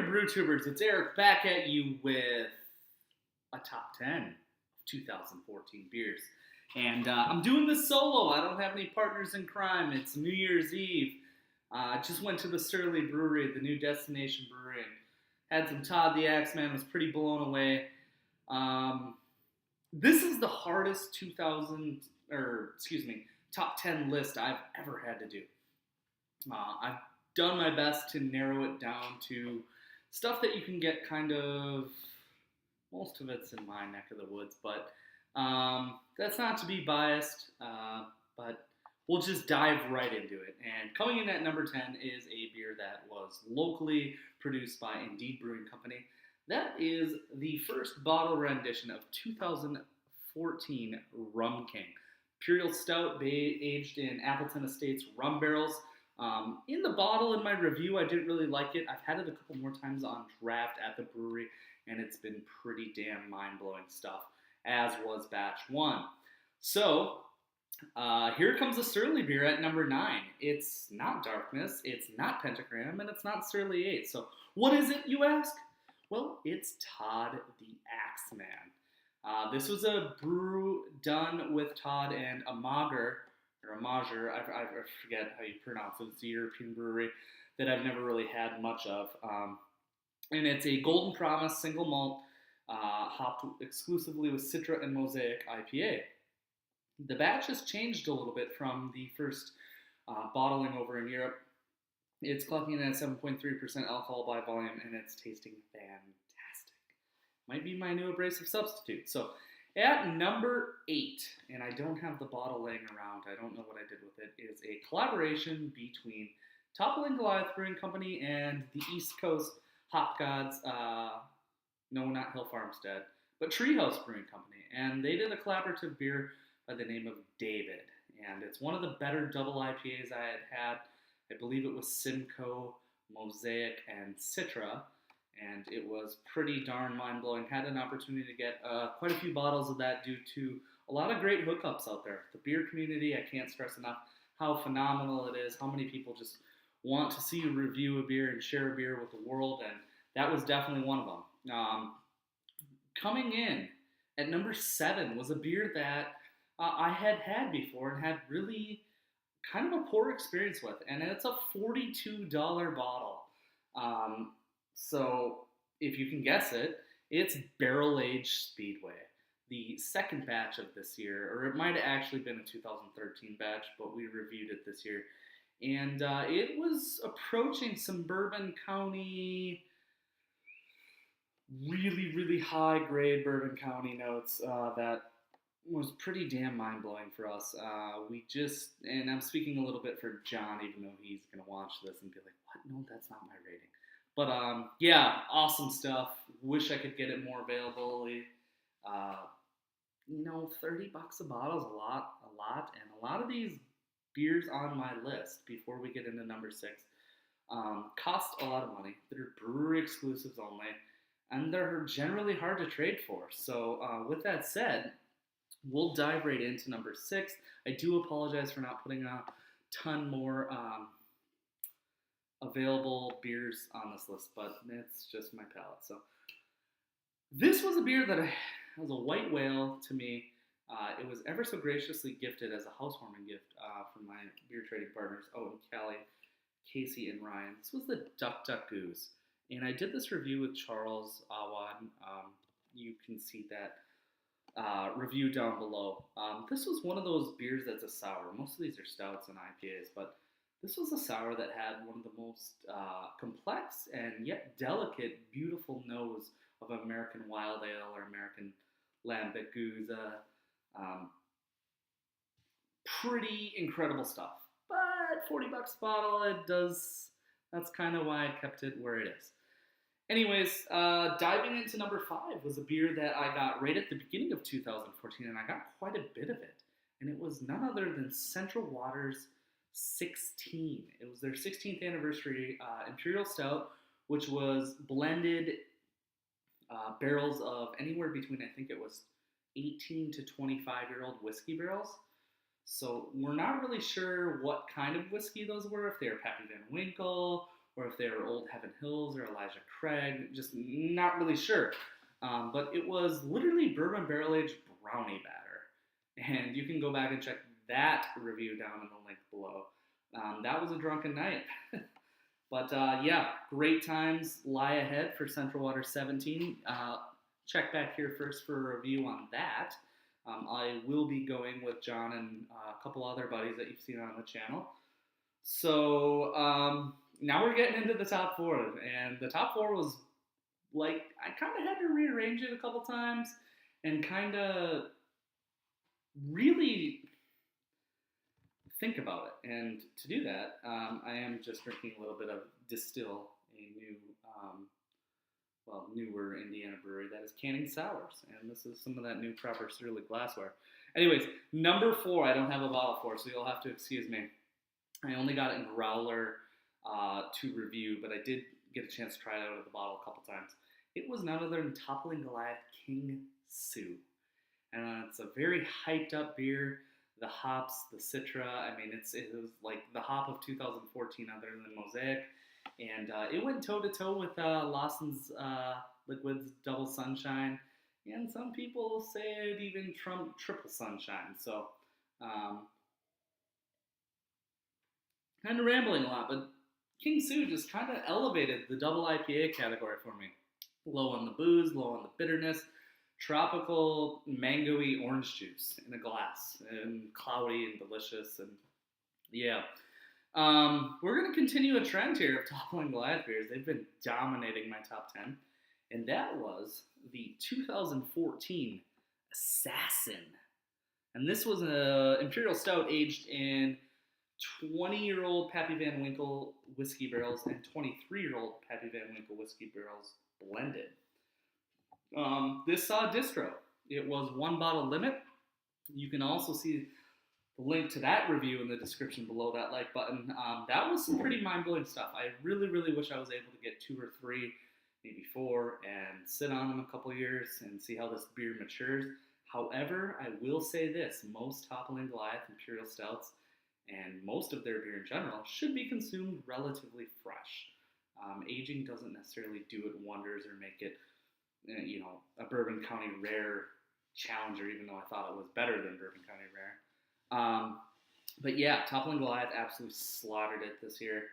BrewTubers, it's Eric back at you with a top 10 of 2014 beers. And I'm doing this solo. I don't have any partners in crime. It's New Year's Eve. I just went to the Surly Brewery, the new destination brewery, and had some Todd the Axeman. Was pretty blown away. This is the hardest top 10 list I've ever had to do. I've done my best to narrow it down to stuff that you can get kind of, most of it's in my neck of the woods, but that's not to be biased, but we'll just dive right into it. And coming in at number 10 is a beer that was locally produced by Indeed Brewing Company. That is the first bottle rendition of 2014 Rum King. Imperial Stout aged in Appleton Estates rum barrels. In the bottle, in my review, I didn't really like it. I've had it a couple more times on draft at the brewery, and it's been pretty damn mind-blowing stuff, as was batch 1. So, here comes a Surly beer at number 9. It's not Darkness, it's not Pentagram, and it's not Surly 8. So, what is it, you ask? Well, it's Todd the Axeman. This was a brew done with Todd and Amager, I forget how you pronounce it. It's a European brewery that I've never really had much of. And it's a Golden Promise single malt, hopped exclusively with Citra and Mosaic IPA. The batch has changed a little bit from the first bottling over in Europe. It's clocking in at 7.3% alcohol by volume, and it's tasting fantastic. Might be my new abrasive substitute. So, at number 8, and I don't have the bottle laying around, I don't know what I did with it, is a collaboration between Toppling Goliath Brewing Company and the East Coast Hop Gods, no, not Hill Farmstead, but Treehouse Brewing Company. And they did a collaborative beer by the name of David. And it's one of the better double IPAs I had. I believe it was Simcoe, Mosaic, and Citra. And it was pretty darn mind-blowing. Had an opportunity to get quite a few bottles of that due to a lot of great hookups out there. The beer community, I can't stress enough how phenomenal it is, how many people just want to see you review a beer and share a beer with the world, and that was definitely one of them. Coming in at number 7 was a beer that I had had before and had really kind of a poor experience with, and it's a $42 bottle. So, if you can guess it, it's Barrel Aged Speedway, the second batch of this year, or it might have actually been a 2013 batch, but we reviewed it this year. And it was approaching some Bourbon County, really, really high-grade Bourbon County notes that was pretty damn mind-blowing for us. And I'm speaking a little bit for John, even though he's going to watch this and be like, what? No, that's not my rating. But, yeah, awesome stuff. Wish I could get it more availability. $30 a bottle is a lot. And a lot of these beers on my list, before we get into number 6, cost a lot of money. They're brewery exclusives only, and they're generally hard to trade for. So, with that said, we'll dive right into number 6. I do apologize for not putting a ton more available beers on this list, but it's just my palate. So this was a beer that was a white whale to me. It was ever so graciously gifted as a housewarming gift from my beer trading partners, Owen, Callie, Casey, and Ryan. This was the Duck Duck Goose, and I did this review with Charles Awan. You can see that review down below. This was one of those beers that's a sour. Most of these are stouts and IPAs, but this was a sour that had one of the most complex and yet delicate, beautiful nose of American Wild Ale or American Lambic Gooze. Pretty incredible stuff. But $40 a bottle, that's kind of why I kept it where it is. Anyways, diving into number 5 was a beer that I got right at the beginning of 2014, and I got quite a bit of it. And it was none other than Central Waters 16. It was their 16th anniversary Imperial Stout, which was blended barrels of anywhere between, I think it was 18 to 25-year-old whiskey barrels. So we're not really sure what kind of whiskey those were, if they were Pappy Van Winkle, or if they were Old Heaven Hills or Elijah Craig, just not really sure. But it was literally bourbon barrel aged brownie batter. And you can go back and check that review down in the link below. That was a drunken night. But yeah, great times lie ahead for Central Water 17. Check back here first for a review on that. I will be going with John and a couple other buddies that you've seen on the channel. So now we're getting into the top four. And the top four was like, I kind of had to rearrange it a couple times and kind of really think about it. And to do that, I am just drinking a little bit of Distill, a new, newer Indiana brewery that is canning sours. And this is some of that new proper Sterling glassware. Anyways, number 4, I don't have a bottle for, so you'll have to excuse me. I only got it in growler to review, but I did get a chance to try it out of the bottle a couple times. It was none other than Toppling Goliath King Sue. And it's a very hyped up beer. The hops, the Citra, I mean, it was like the hop of 2014 other than Mosaic. And it went toe-to-toe with Lawson's Liquids Double Sunshine. And some people say it even trumped Triple Sunshine. So, kind of rambling a lot, but King Sue just kind of elevated the double IPA category for me. Low on the booze, low on the bitterness. Tropical mango-y orange juice in a glass, and cloudy and delicious, and yeah. We're going to continue a trend here of Toppling Goliath beers. They've been dominating my top 10, and that was the 2014 Assassin. And this was an Imperial Stout aged in 20-year-old Pappy Van Winkle whiskey barrels and 23-year-old Pappy Van Winkle whiskey barrels blended. This saw distro. It was 1 bottle limit. You can also see the link to that review in the description below that like button. That was some pretty mind-blowing stuff. I really, really wish I was able to get 2 or 3, maybe 4, and sit on them a couple years and see how this beer matures. However, I will say this. Most Toppling Goliath Imperial Stouts and most of their beer in general should be consumed relatively fresh. Aging doesn't necessarily do it wonders or make it a Bourbon County Rare challenger, even though I thought it was better than Bourbon County Rare. But yeah, Toppling Goliath absolutely slaughtered it this year,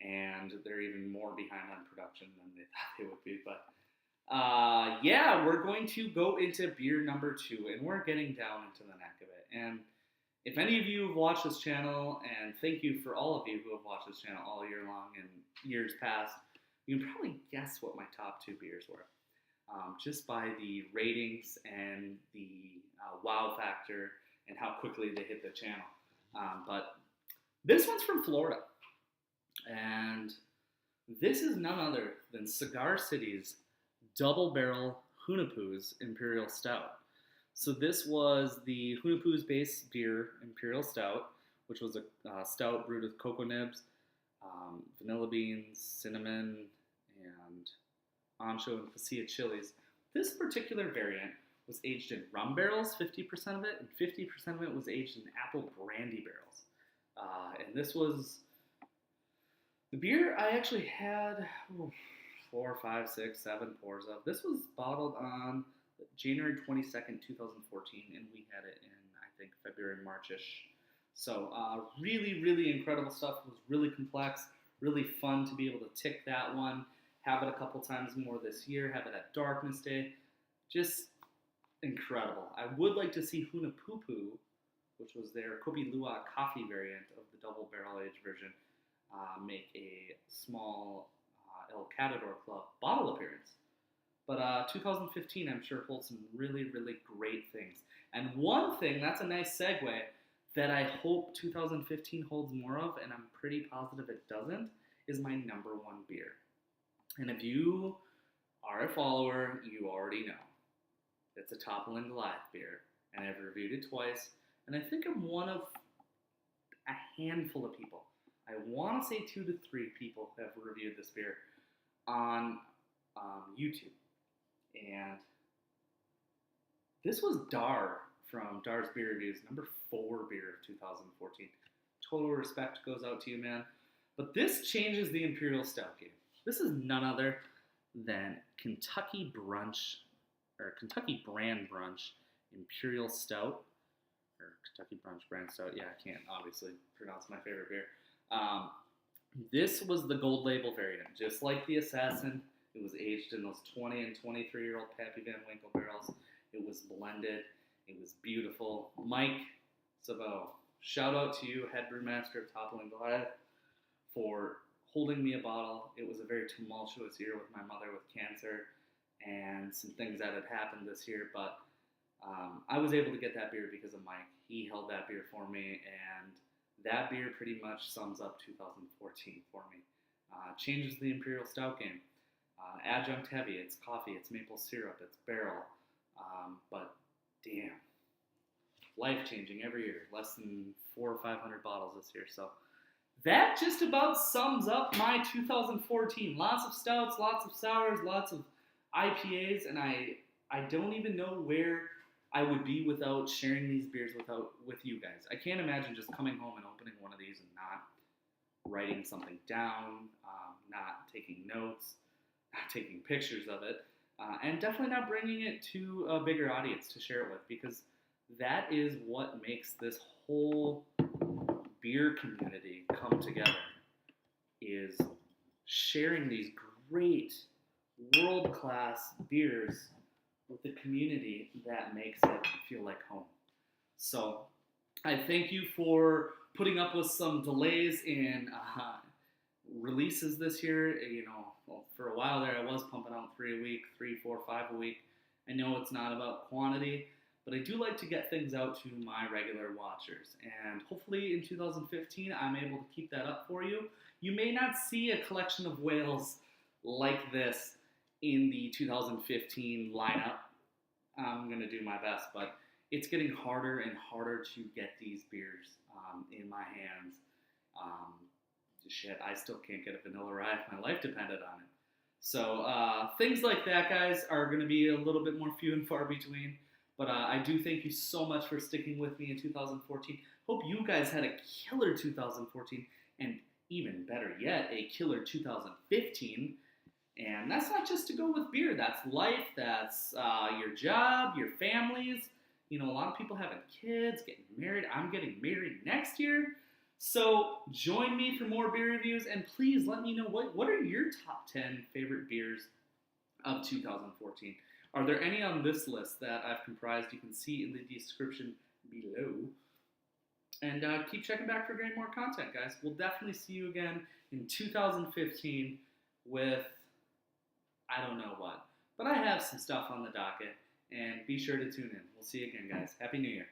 and they're even more behind on production than they thought they would be. But yeah, we're going to go into beer number 2, and we're getting down into the neck of it. And if any of you have watched this channel, and thank you for all of you who have watched this channel all year long and years past, you can probably guess what my top 2 beers were. Just by the ratings and the wow factor and how quickly they hit the channel. But this one's from Florida. And this is none other than Cigar City's Double Barrel Hunahpu's Imperial Stout. So this was the Hunahpu's base beer Imperial Stout, which was a stout brewed with cocoa nibs, vanilla beans, cinnamon, and ancho and pasilla chilies. This particular variant was aged in rum barrels, 50% of it, and 50% of it was aged in apple brandy barrels. And this was the beer I actually had 4, 5, 6, 7 pours of. This was bottled on January 22nd, 2014, and we had it in, I think, February, March-ish. So really, really incredible stuff. It was really complex, really fun to be able to tick that one. Have it a couple times more this year. Have it at Darkness Day. Just incredible. I would like to see Hunahpu, which was their Kopi Luwak coffee variant of the double barrel aged version, make a small El Catador Club bottle appearance. But 2015, I'm sure, holds some really, really great things. And one thing, that's a nice segue, that I hope 2015 holds more of, and I'm pretty positive it doesn't, is my number 1 beer. And if you are a follower, you already know. It's a Toppling Goliath beer, and I've reviewed it twice, and I think I'm one of a handful of people. I want to say 2 to 3 people have reviewed this beer on YouTube. And this was Dar from Dar's Beer Reviews, number 4 beer of 2014. Total respect goes out to you, man. But this changes the Imperial Stout game. This is none other than Kentucky Brunch, or Kentucky Brand Brunch Imperial Stout, or Kentucky Brunch Brand Stout. Yeah, I can't obviously pronounce my favorite beer. This was the gold label variant, just like the Assassin. It was aged in those 20 and 23-year-old Pappy Van Winkle barrels. It was blended. It was beautiful. Mike Sabo, shout out to you, head brewmaster of Toppling Goliath, for holding me a bottle. It was a very tumultuous year with my mother with cancer and some things that had happened this year, but I was able to get that beer because of Mike. He held that beer for me, and that beer pretty much sums up 2014 for me. Changes the Imperial Stout game. Adjunct heavy, it's coffee, it's maple syrup, it's barrel, but damn, life-changing every year. Less than 400 or 500 bottles this year, so that just about sums up my 2014. Lots of stouts, lots of sours, lots of IPAs, and I don't even know where I would be without sharing these beers with you guys. I can't imagine just coming home and opening one of these and not writing something down, not taking notes, not taking pictures of it, and definitely not bringing it to a bigger audience to share it with, because that is what makes this whole beer community come together, is sharing these great world-class beers with the community that makes it feel like home. So I thank you for putting up with some delays in releases this year. Well, for a while there I was pumping out 3 a week, 3, 4, 5 a week. I know it's not about quantity, but I do like to get things out to my regular watchers. And hopefully in 2015 I'm able to keep that up for you. You may not see a collection of whales like this in the 2015 lineup. I'm going to do my best, but it's getting harder and harder to get these beers in my hands. I still can't get a vanilla rye if my life depended on it. So things like that, guys, are going to be a little bit more few and far between. But I do thank you so much for sticking with me in 2014. Hope you guys had a killer 2014, and even better yet, a killer 2015. And that's not just to go with beer. That's life. That's your job, your families. A lot of people having kids, getting married. I'm getting married next year. So join me for more beer reviews, and please let me know what are your top 10 favorite beers of 2014. Are there any on this list that I've comprised? You can see in the description below. And keep checking back for great more content, guys. We'll definitely see you again in 2015 with I don't know what. But I have some stuff on the docket, and be sure to tune in. We'll see you again, guys. Happy New Year.